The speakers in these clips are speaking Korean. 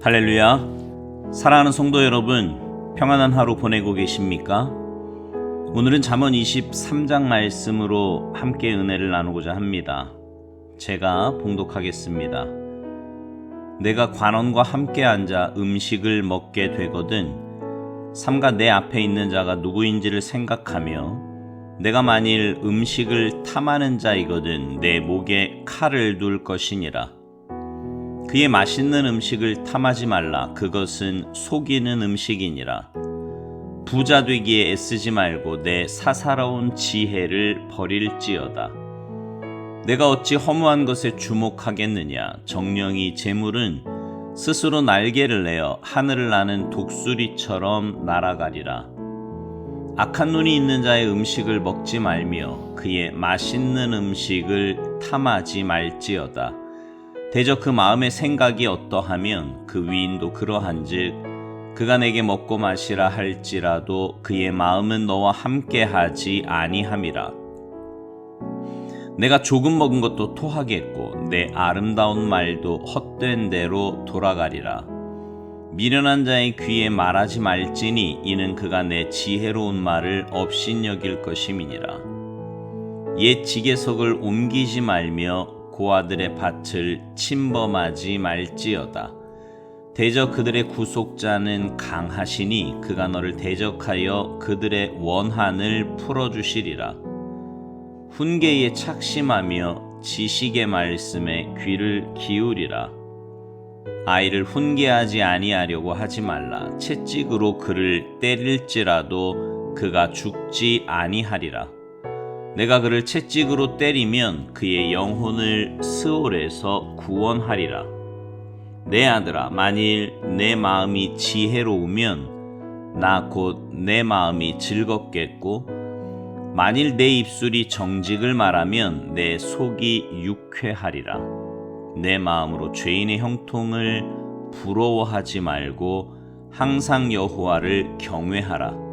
할렐루야. 사랑하는 성도 여러분, 평안한 하루 보내고 계십니까? 오늘은 잠언 23장 말씀으로 함께 은혜를 나누고자 합니다. 제가 봉독하겠습니다. 내가 관원과 함께 앉아 음식을 먹게 되거든 삼가 내 앞에 있는 자가 누구인지를 생각하며 내가 만일 음식을 탐하는 자이거든 내 목에 칼을 둘 것이니라. 그의 맛있는 음식을 탐하지 말라. 그것은 속이는 음식이니라. 부자 되기에 애쓰지 말고 내 사사로운 지혜를 버릴지어다. 내가 어찌 허무한 것에 주목하겠느냐. 정령이 재물은 스스로 날개를 내어 하늘을 나는 독수리처럼 날아가리라. 악한 눈이 있는 자의 음식을 먹지 말며 그의 맛있는 음식을 탐하지 말지어다. 대저 그 마음의 생각이 어떠하면 그 위인도 그러한즉 그가 내게 먹고 마시라 할지라도 그의 마음은 너와 함께하지 아니함이라. 내가 조금 먹은 것도 토하겠고 내 아름다운 말도 헛된 대로 돌아가리라. 미련한 자의 귀에 말하지 말지니 이는 그가 내 지혜로운 말을 업신여길 것임이니라. 옛 지게석을 옮기지 말며 고아들의 밭을 침범하지 말지어다. 대저 그들의 구속자는 강하시니 그가 너를 대적하여 그들의 원한을 풀어주시리라. 훈계에 착심하며 지식의 말씀에 귀를 기울이라. 아이를 훈계하지 아니하려고 하지 말라. 채찍으로 그를 때릴지라도 그가 죽지 아니하리라. 내가 그를 채찍으로 때리면 그의 영혼을 스올에서 구원하리라. 내 아들아, 만일 내 마음이 지혜로우면 나 곧 내 마음이 즐겁겠고 만일 내 입술이 정직을 말하면 내 속이 유쾌하리라. 내 마음으로 죄인의 형통을 부러워하지 말고 항상 여호와를 경외하라.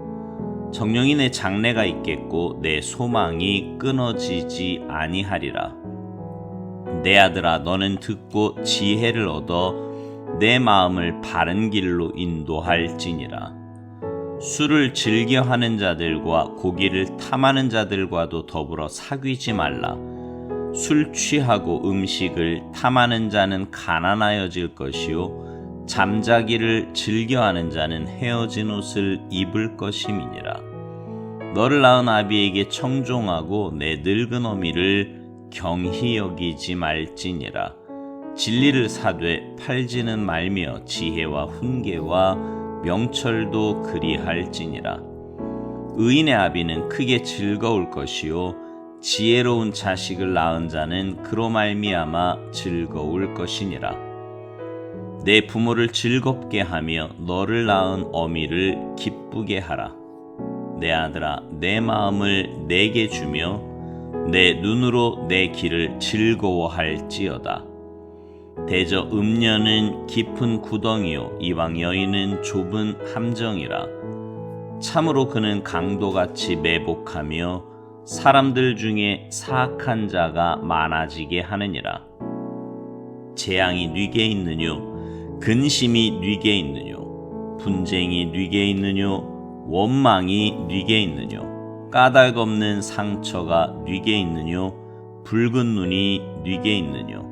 정령이 내 장래가 있겠고 내 소망이 끊어지지 아니하리라. 내 아들아, 너는 듣고 지혜를 얻어 내 마음을 바른 길로 인도할지니라. 술을 즐겨하는 자들과 고기를 탐하는 자들과도 더불어 사귀지 말라. 술 취하고 음식을 탐하는 자는 가난하여질 것이요 잠자기를 즐겨하는 자는 헤어진 옷을 입을 것임이니라. 너를 낳은 아비에게 청종하고 내 늙은 어미를 경히 여기지 말지니라. 진리를 사되 팔지는 말며 지혜와 훈계와 명철도 그리할지니라. 의인의 아비는 크게 즐거울 것이요 지혜로운 자식을 낳은 자는 그로 말미암아 즐거울 것이니라. 내 부모를 즐겁게 하며 너를 낳은 어미를 기쁘게 하라. 내 아들아, 내 마음을 내게 주며 내 눈으로 내 길을 즐거워할지어다. 대저 음녀는 깊은 구덩이요 이방 여인은 좁은 함정이라. 참으로 그는 강도같이 매복하며 사람들 중에 사악한 자가 많아지게 하느니라. 재앙이 뉘게 있느뇨 근심이 뉘게 있느뇨 분쟁이 뉘게 있느뇨 원망이 뉘게 있느뇨 까닭 없는 상처가 뉘게 있느뇨 붉은 눈이 뉘게 있느뇨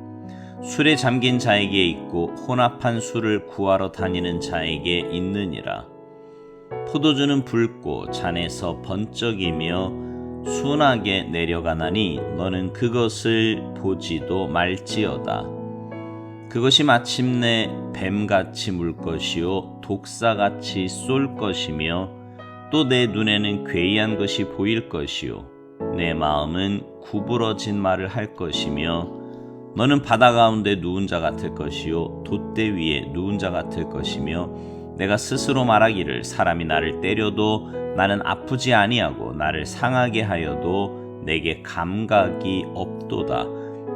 술에 잠긴 자에게 있고 혼합한 술을 구하러 다니는 자에게 있느니라. 포도주는 붉고 잔에서 번쩍이며 순하게 내려가나니 너는 그것을 보지도 말지어다. 그것이 마침내 뱀같이 물 것이요 독사같이 쏠 것이며 또 내 눈에는 괴이한 것이 보일 것이요 내 마음은 구부러진 말을 할 것이며 너는 바다 가운데 누운 자 같을 것이요 돛대 위에 누운 자 같을 것이며 내가 스스로 말하기를 사람이 나를 때려도 나는 아프지 아니하고 나를 상하게 하여도 내게 감각이 없도다.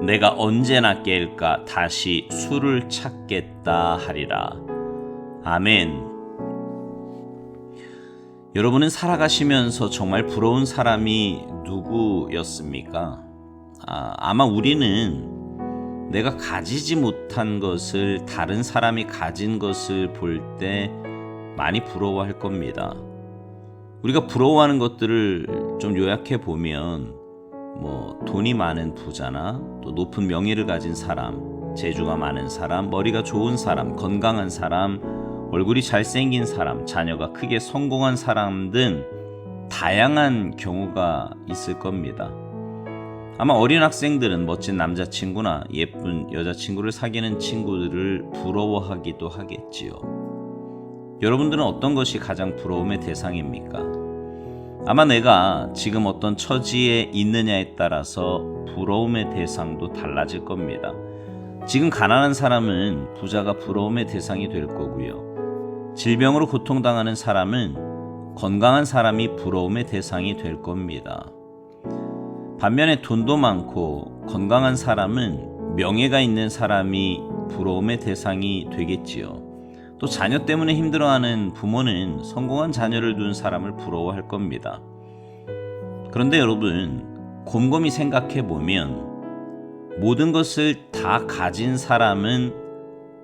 내가 언제나 깰까 다시 술을 찾겠다 하리라. 아멘. 여러분은 살아가시면서 정말 부러운 사람이 누구였습니까? 아마 우리는 내가 가지지 못한 것을 다른 사람이 가진 것을 볼 때 많이 부러워할 겁니다. 우리가 부러워하는 것들을 좀 요약해 보면 돈이 많은 부자나 또 높은 명예를 가진 사람, 재주가 많은 사람, 머리가 좋은 사람, 건강한 사람, 얼굴이 잘생긴 사람, 자녀가 크게 성공한 사람 등 다양한 경우가 있을 겁니다. 아마 어린 학생들은 멋진 남자친구나 예쁜 여자친구를 사귀는 친구들을 부러워하기도 하겠지요. 여러분들은 어떤 것이 가장 부러움의 대상입니까? 아마 내가 지금 어떤 처지에 있느냐에 따라서 부러움의 대상도 달라질 겁니다. 지금 가난한 사람은 부자가 부러움의 대상이 될 거고요. 질병으로 고통당하는 사람은 건강한 사람이 부러움의 대상이 될 겁니다. 반면에 돈도 많고 건강한 사람은 명예가 있는 사람이 부러움의 대상이 되겠지요. 또 자녀 때문에 힘들어하는 부모는 성공한 자녀를 둔 사람을 부러워할 겁니다. 그런데 여러분, 곰곰이 생각해 보면 모든 것을 다 가진 사람은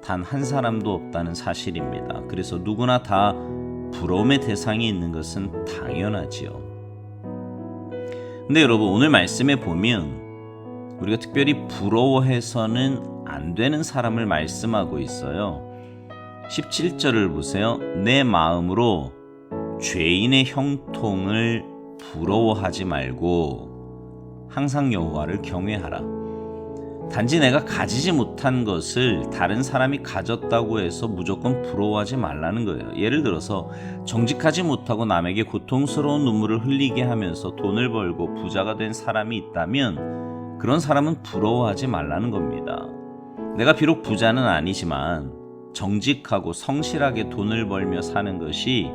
단 한 사람도 없다는 사실입니다. 그래서 누구나 다 부러움의 대상이 있는 것은 당연하지요. 근데 여러분, 오늘 말씀에 보면 우리가 특별히 부러워해서는 안 되는 사람을 말씀하고 있어요. 17절을 보세요. 내 마음으로 죄인의 형통을 부러워하지 말고 항상 여호와를 경외하라. 단지 내가 가지지 못한 것을 다른 사람이 가졌다고 해서 무조건 부러워하지 말라는 거예요. 예를 들어서 정직하지 못하고 남에게 고통스러운 눈물을 흘리게 하면서 돈을 벌고 부자가 된 사람이 있다면 그런 사람은 부러워하지 말라는 겁니다. 내가 비록 부자는 아니지만 정직하고 성실하게 돈을 벌며 사는 것이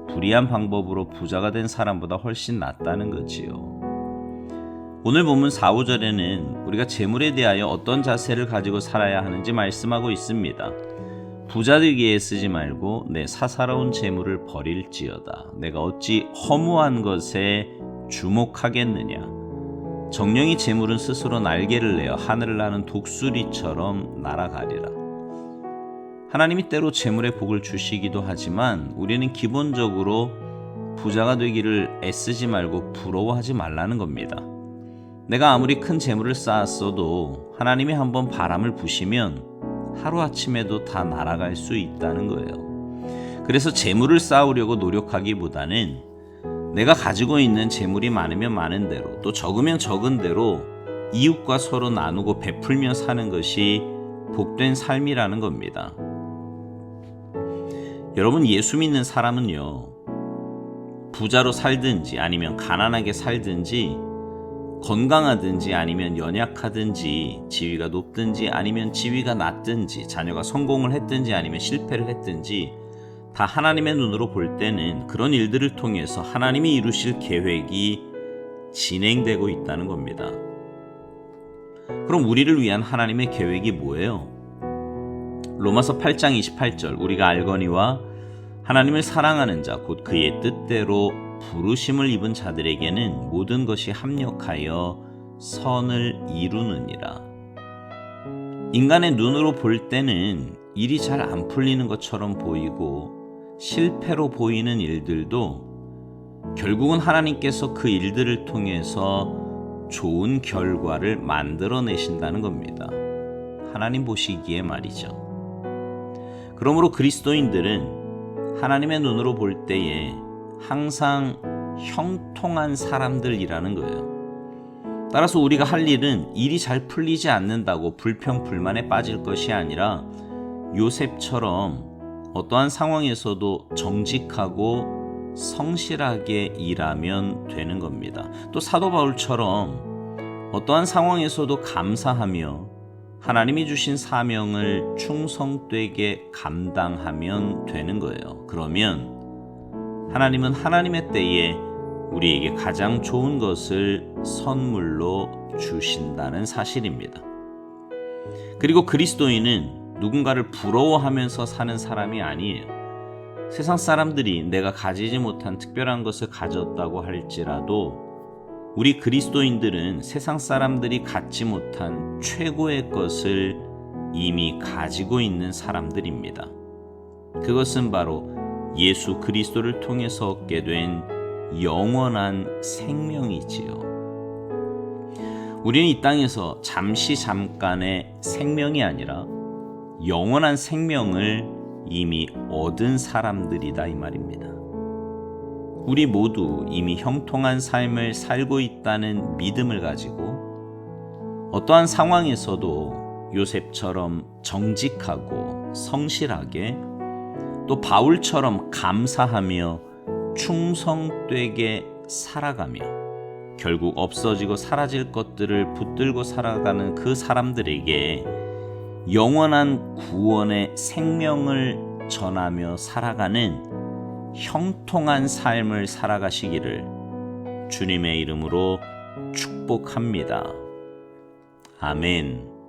불의한 방법으로 부자가 된 사람보다 훨씬 낫다는 거지요. 오늘 본문 4, 5절에는 우리가 재물에 대하여 어떤 자세를 가지고 살아야 하는지 말씀하고 있습니다. 부자 되기에 쓰지 말고 내 사사로운 재물을 버릴지어다. 내가 어찌 허무한 것에 주목하겠느냐. 정령이 재물은 스스로 날개를 내어 하늘을 나는 독수리처럼 날아가리라. 하나님이 때로 재물의 복을 주시기도 하지만 우리는 기본적으로 부자가 되기를 애쓰지 말고 부러워하지 말라는 겁니다. 내가 아무리 큰 재물을 쌓았어도 하나님이 한번 바람을 부시면 하루아침에도 다 날아갈 수 있다는 거예요. 그래서 재물을 쌓으려고 노력하기보다는 내가 가지고 있는 재물이 많으면 많은 대로 또 적으면 적은 대로 이웃과 서로 나누고 베풀며 사는 것이 복된 삶이라는 겁니다. 여러분, 예수 믿는 사람은요, 부자로 살든지 아니면 가난하게 살든지 건강하든지 아니면 연약하든지 지위가 높든지 아니면 지위가 낮든지 자녀가 성공을 했든지 아니면 실패를 했든지 다 하나님의 눈으로 볼 때는 그런 일들을 통해서 하나님이 이루실 계획이 진행되고 있다는 겁니다. 그럼 우리를 위한 하나님의 계획이 뭐예요? 로마서 8장 28절 우리가 알거니와 하나님을 사랑하는 자 곧 그의 뜻대로 부르심을 입은 자들에게는 모든 것이 합력하여 선을 이루느니라. 인간의 눈으로 볼 때는 일이 잘 안 풀리는 것처럼 보이고 실패로 보이는 일들도 결국은 하나님께서 그 일들을 통해서 좋은 결과를 만들어내신다는 겁니다. 하나님 보시기에 말이죠. 그러므로 그리스도인들은 하나님의 눈으로 볼 때에 항상 형통한 사람들이라는 거예요. 따라서 우리가 할 일은 일이 잘 풀리지 않는다고 불평불만에 빠질 것이 아니라 요셉처럼 어떠한 상황에서도 정직하고 성실하게 일하면 되는 겁니다. 또 사도 바울처럼 어떠한 상황에서도 감사하며 하나님이 주신 사명을 충성되게 감당하면 되는 거예요. 그러면 하나님은 하나님의 때에 우리에게 가장 좋은 것을 선물로 주신다는 사실입니다. 그리고 그리스도인은 누군가를 부러워하면서 사는 사람이 아니에요. 세상 사람들이 내가 가지지 못한 특별한 것을 가졌다고 할지라도 우리 그리스도인들은 세상 사람들이 갖지 못한 최고의 것을 이미 가지고 있는 사람들입니다. 그것은 바로 예수 그리스도를 통해서 얻게 된 영원한 생명이지요. 우리는 이 땅에서 잠깐의 생명이 아니라 영원한 생명을 이미 얻은 사람들이다 이 말입니다. 우리 모두 이미 형통한 삶을 살고 있다는 믿음을 가지고 어떠한 상황에서도 요셉처럼 정직하고 성실하게, 또 바울처럼 감사하며 충성되게 살아가며 결국 없어지고 사라질 것들을 붙들고 살아가는 그 사람들에게 영원한 구원의 생명을 전하며 살아가는 형통한 삶을 살아가시기를 주님의 이름으로 축복합니다. 아멘.